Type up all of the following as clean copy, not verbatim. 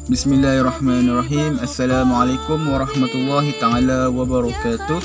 Bismillahirrahmanirrahim. Assalamualaikum warahmatullahi ta'ala wabarakatuh.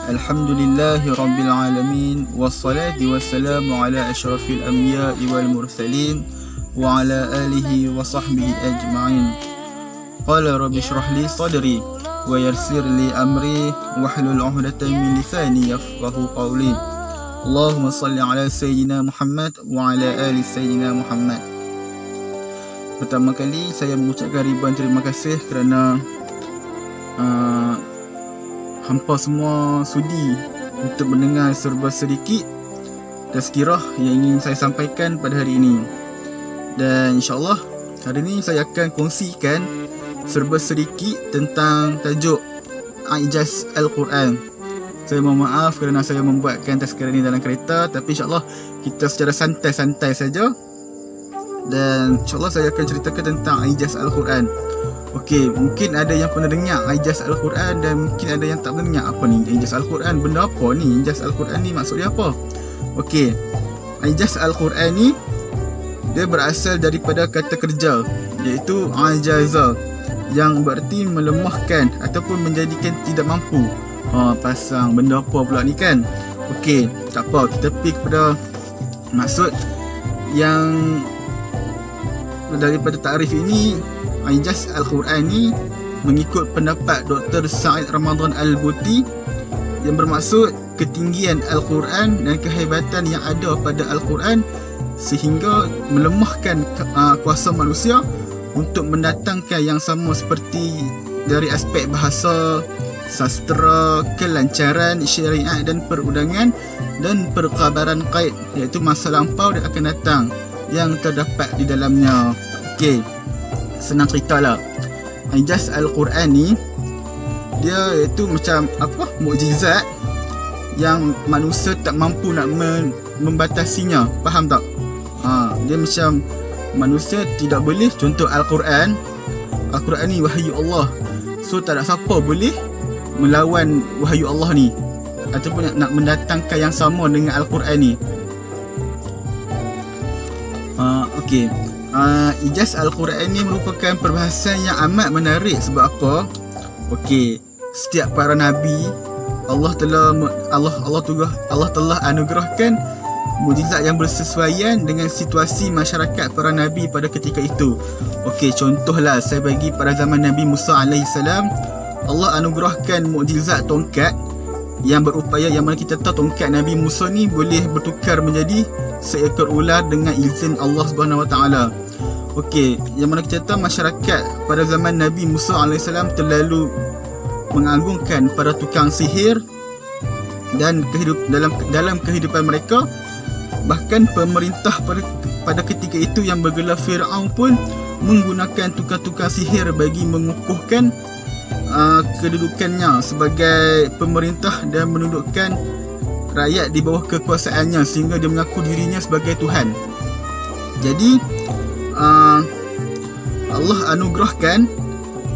Alhamdulillahi rabbil alamin. Wassalatu wassalamu ala ashrafil anbiya'i wal mursalin wa ala alihi wa sahbihi ajma'in. Qala rabbi shrah li sadri wa yassir li amri wahlul 'uqdatam min lisani yafqahu qawli. Allahumma salli ala sayyidina Muhammad wa ala ali sayyidina Muhammad. Pertama kali saya mengucapkan ribuan terima kasih kerana hampa semua sudi untuk mendengar serba sedikit tazkirah yang ingin saya sampaikan pada hari ini. Dan insyaAllah hari ini saya akan kongsikan serba sedikit tentang tajuk Ijaz Al-Quran. Saya mohon maaf kerana saya membuatkan tazkirah ini dalam kereta, tapi insyaAllah kita secara santai-santai saja. Dan insyaAllah saya akan ceritakan tentang Ijaz Al-Quran. Okey, mungkin ada yang pernah dengar Ijaz Al-Quran dan mungkin ada yang tak pernah dengar. Apa ni Ijaz Al-Quran? Benda apa ni? Ijaz Al-Quran ni maksud dia apa? Okey, Ijaz Al-Quran ni dia berasal daripada kata kerja, iaitu ajaza, yang berarti melemahkan ataupun menjadikan tidak mampu. Pasang benda apa pula ni kan? Okey, tak apa, kita pergi kepada maksud yang daripada takrif ini. Ijaz Al-Quran ni mengikut pendapat Dr. Sa'id Ramadan Al-Buti yang bermaksud ketinggian Al-Quran dan kehebatan yang ada pada Al-Quran sehingga melemahkan kuasa manusia untuk mendatangkan yang sama seperti dari aspek bahasa, sastra, kelancaran syariat dan perundangan dan perkhabaran qaid, iaitu masa lampau dan akan datang yang terdapat di dalamnya. Okey, senang ceritalah. Ijaz Al-Quran ni dia iaitu macam apa, mukjizat yang manusia tak mampu nak membatasinya. Faham tak? Dia macam manusia tidak boleh. Contoh Al-Quran ni wahyu Allah, so tak ada siapa boleh melawan wahyu Allah ni ataupun nak mendatangkan yang sama dengan Al-Quran ni. Okey, Ijaz Al-Quran ni merupakan perbahasan yang amat menarik. Sebab apa? Okey, setiap para nabi Allah telah anugerahkan mukjizat yang bersesuaian dengan situasi masyarakat para nabi pada ketika itu. Okey, contohlah saya bagi pada zaman Nabi Musa AS, Allah anugerahkan mukjizat tongkat yang berupaya, yang mana kita tahu tongkat Nabi Musa ni boleh bertukar menjadi seekor ular dengan izin Allah Subhanahu Wa Taala. Okey, yang mana kita tahu masyarakat pada zaman Nabi Musa AS terlalu mengagungkan para tukang sihir dan dalam kehidupan mereka. Bahkan pemerintah pada ketika itu yang bergelar Fir'aun pun menggunakan tukang-tukang sihir bagi mengukuhkan kedudukannya sebagai pemerintah dan menundukkan rakyat di bawah kekuasaannya sehingga dia mengaku dirinya sebagai Tuhan. Jadi Allah anugerahkan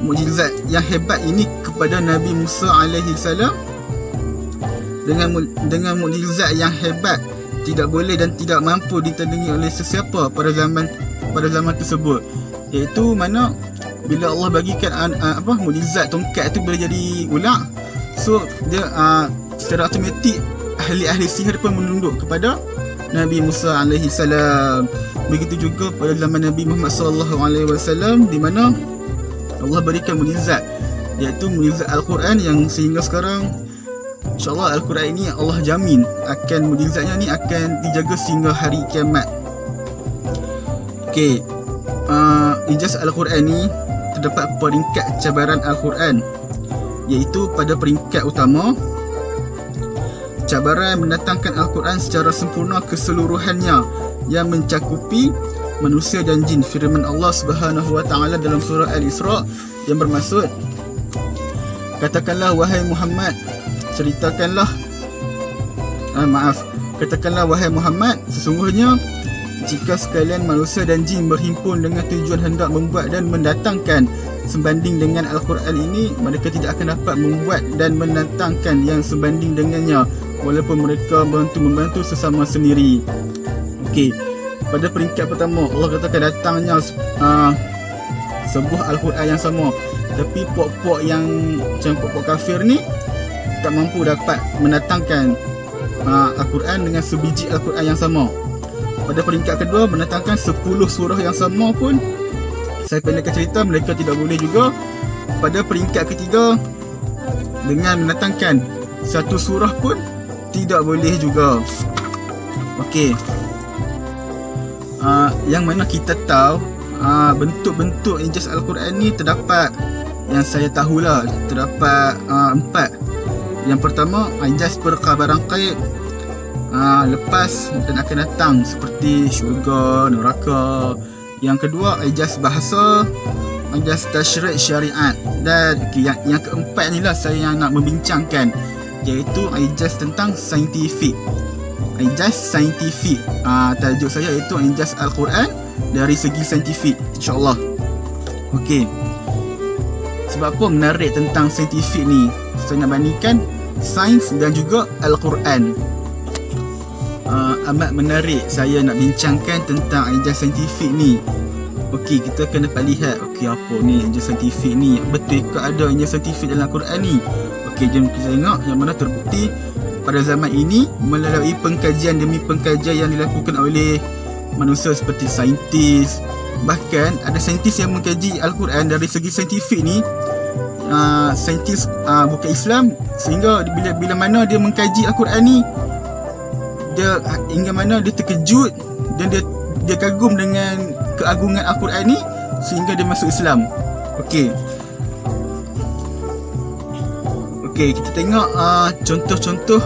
mukjizat yang hebat ini kepada Nabi Musa AS. Dengan mukjizat yang hebat, tidak boleh dan tidak mampu ditandingi oleh sesiapa pada zaman tersebut. Iaitu mana bila Allah bagikan mukjizat tongkat itu boleh jadi ular, so dia secara automatik ahli-ahli sihir pun menunduk kepada Nabi Musa alaihi salam. Begitu juga pada zaman Nabi Muhammad sallallahu alaihi wasallam, di mana Allah berikan mukjizat, iaitu mukjizat Al-Quran, yang sehingga sekarang insya-Allah Al-Quran ini Allah jamin akan mukjizatnya ni akan dijaga sehingga hari kiamat. Okey, Ijaz Al-Quran ni terdapat peringkat cabaran Al-Quran, iaitu pada peringkat utama, cabaran mendatangkan Al-Quran secara sempurna keseluruhannya yang mencakupi manusia dan jin. Firman Allah Subhanahu Wa Taala dalam surah Al-Isra yang bermaksud, katakanlah wahai Muhammad, katakanlah wahai Muhammad, sesungguhnya jika sekalian manusia dan jin berhimpun dengan tujuan hendak membuat dan mendatangkan sebanding dengan Al-Quran ini, mereka tidak akan dapat membuat dan mendatangkan yang sebanding dengannya walaupun mereka membantu sesama sendiri. Okey, pada peringkat pertama Allah katakan datangnya sebuah Al-Quran yang sama. Tapi puak-puak yang macam puak-puak kafir ni tak mampu dapat mendatangkan Al-Quran dengan sebiji Al-Quran yang sama. Pada peringkat kedua, mendatangkan 10 surah yang sama pun, saya pendekkan cerita, mereka tidak boleh juga. Pada peringkat ketiga, dengan mendatangkan satu surah pun tidak boleh juga. Okey. Yang mana kita tahu bentuk-bentuk ijaz Al-Quran ni terdapat, yang saya tahulah terdapat 4. Yang pertama, ijaz perkhabaran ghaib, lepas dan akan datang seperti syurga, neraka. Yang kedua, ijaz bahasa, ijaz tasyri' syariat. Dan yang keempat ni lah saya nak membincangkan, iaitu ijaz tentang saintifik. Ijaz saintifik, tajuk saya iaitu ijaz Al-Quran dari segi saintifik, insyaAllah. Okey, sebab apa menarik tentang saintifik ni? Saya nak bandingkan sains dan juga Al-Quran. Amat menarik saya nak bincangkan tentang ijaz saintifik ni. Okey, kita kena dapat lihat, okey, apa ni ijaz saintifik ni? Betul ke ada ijaz saintifik dalam Al-Quran ni? Okey, jom kita tengok yang mana terbukti pada zaman ini melalui pengkajian demi pengkajian yang dilakukan oleh manusia seperti saintis. Bahkan ada saintis yang mengkaji Al-Quran dari segi saintifik ni, saintis bukan Islam, sehingga bila mana dia mengkaji Al-Quran ni, dia hingga mana dia terkejut dan dia kagum dengan keagungan Al-Quran ni sehingga dia masuk Islam. Okey, kita tengok contoh-contoh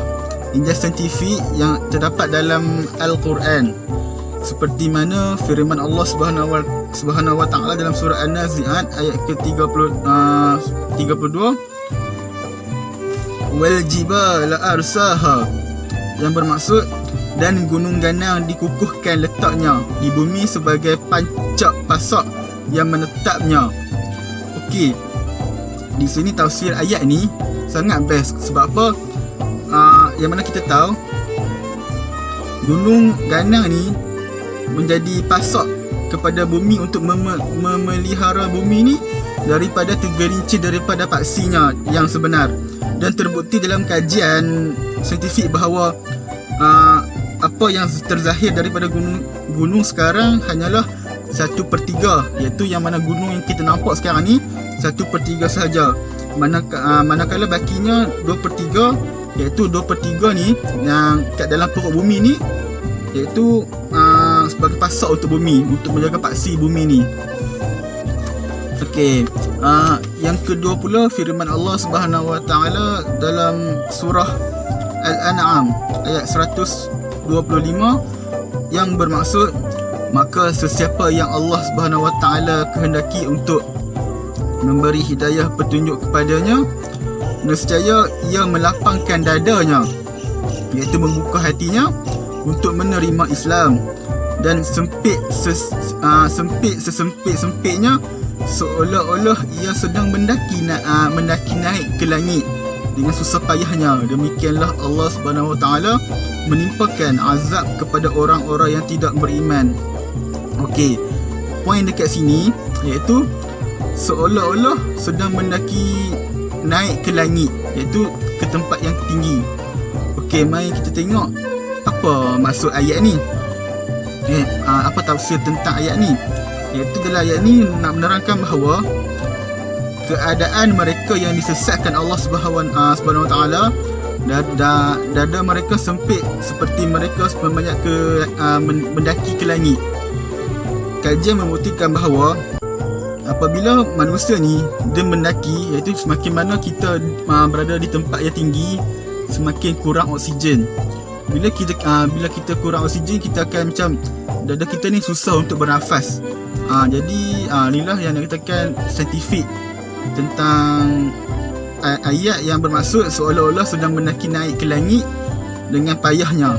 ijaz saintifik yang terdapat dalam Al-Quran. Seperti mana firman Allah Subhanahu wa Ta'ala dalam surah An-Nazi'at ayat ke-32, wal jibala arsaha, yang bermaksud dan gunung ganang dikukuhkan letaknya di bumi sebagai pancak pasak yang menetapnya. Okey, di sini tafsir ayat ni sangat best. Sebab apa? Yang mana kita tahu gunung ganang ni menjadi pasak kepada bumi untuk memelihara bumi ni daripada tergelincir daripada paksinya yang sebenar. Dan terbukti dalam kajian saintifik bahawa apa yang terzahir daripada gunung sekarang hanyalah 1/3, iaitu yang mana gunung yang kita nampak sekarang ni 1/3 sahaja. Manakala bakinya 2/3, iaitu 2/3 ni yang kat dalam perut bumi ni, iaitu sebagai pasak untuk bumi, untuk menjaga paksi bumi ni. Okey, yang kedua pula firman Allah Subhanahu wa Ta'ala dalam surah Al-An'am ayat 125 yang bermaksud, maka sesiapa yang Allah Subhanahu wa Ta'ala kehendaki untuk memberi hidayah petunjuk kepadanya, nescaya ia melapangkan dadanya, iaitu membuka hatinya untuk menerima Islam, dan sempit sesempit-sempitnya seolah-olah ia sedang mendaki naik ke langit dengan susah payahnya. Demikianlah Allah Subhanahu wa Ta'ala menimpakan azab kepada orang-orang yang tidak beriman. Okey, poin dekat sini iaitu seolah-olah sedang mendaki naik ke langit, iaitu ke tempat yang tinggi. Okey, mari kita tengok apa maksud ayat ni. Apa tafsir tentang ayat ni? Iaitu dalam ayat ni nak menerangkan bahawa keadaan mereka yang disesatkan Allah Subhanahu wa Ta'ala, dada mereka sempit seperti mereka banyak mendaki ke langit. Kajian membuktikan bahawa apabila manusia ni dia mendaki, iaitu semakin mana kita berada di tempat yang tinggi, semakin kurang oksigen. Bila kita kurang oksigen, kita akan macam dada kita ni susah untuk bernafas. Jadi inilah yang dikatakan saintifik tentang ayat yang bermaksud seolah-olah sedang mendaki naik ke langit dengan payahnya.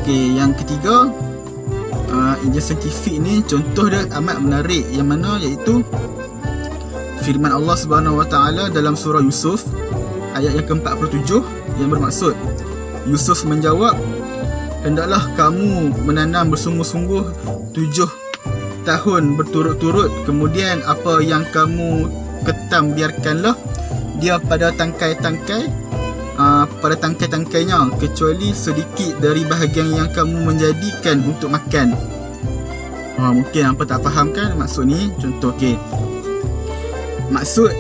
Okey, yang ketiga, ijaz saintifik ni contoh dia amat menarik, yang mana iaitu firman Allah Subhanahu wa Ta'ala dalam surah Yusuf ayat yang ke-47 yang bermaksud, Yusuf menjawab, hendaklah kamu menanam bersungguh-sungguh 7 tahun berturut-turut, kemudian apa yang kamu ketam biarkanlah dia pada tangkai-tangkai, pada tangkai-tangkainya, kecuali sedikit dari bahagian yang kamu menjadikan untuk makan. Mungkin apa tak faham kan maksud ni. Contoh, maksud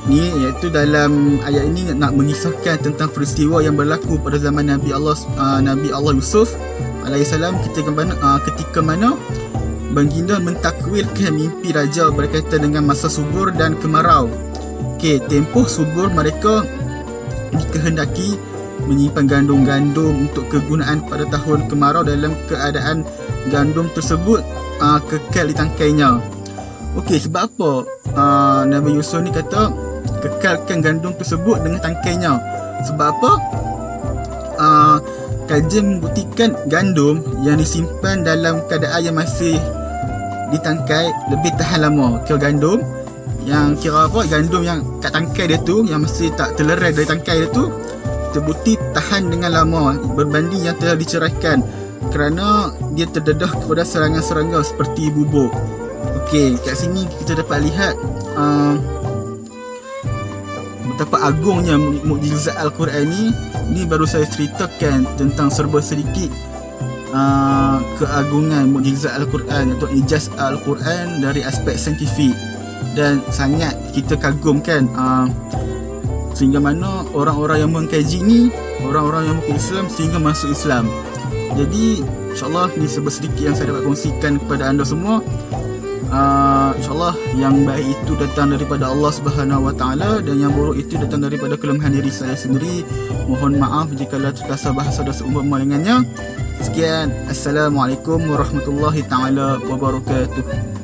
ni iaitu dalam ayat ini nak mengisahkan tentang peristiwa yang berlaku pada zaman Nabi Allah Yusuf alaihissalam, ketika mana baginda mentakwilkan mimpi raja berkaitan dengan masa subur dan kemarau. Tempoh subur mereka dikehendaki menyimpan gandum-gandum untuk kegunaan pada tahun kemarau dalam keadaan gandum tersebut kekal di tangkainya. Sebab apa Nabi Yusuf ni kata kekalkan gandum tersebut dengan tangkainya? Sebab apa? Kajian membuktikan gandum yang disimpan dalam keadaan yang masih ditangkai lebih tahan lama. Gandum yang gandum yang kat tangkai dia tu, yang masih tak terlerai dari tangkai dia tu, terbukti tahan dengan lama berbanding yang telah diceraikan, kerana dia terdedah kepada serangga-serangga seperti bubur. Kat sini kita dapat lihat betapa agungnya mukjizat Al-Quran ni. Ni baru saya ceritakan tentang serba sedikit keagungan mukjizat Al-Quran atau ijaz Al-Quran dari aspek saintifik, dan sangat kita kagumkan sehingga mana orang-orang yang mengkaji ni, orang-orang yang bukan Islam sehingga masuk Islam. Jadi insyaAllah ni serba sedikit yang saya dapat kongsikan kepada anda semua. InsyaAllah yang baik itu datang daripada Allah Subhanahu Wa Taala, dan yang buruk itu datang daripada kelemahan diri saya sendiri. Mohon maaf jika terkasar bahasa dan seumpama dengannya. Sekian, Assalamualaikum warahmatullahi taala wabarakatuh.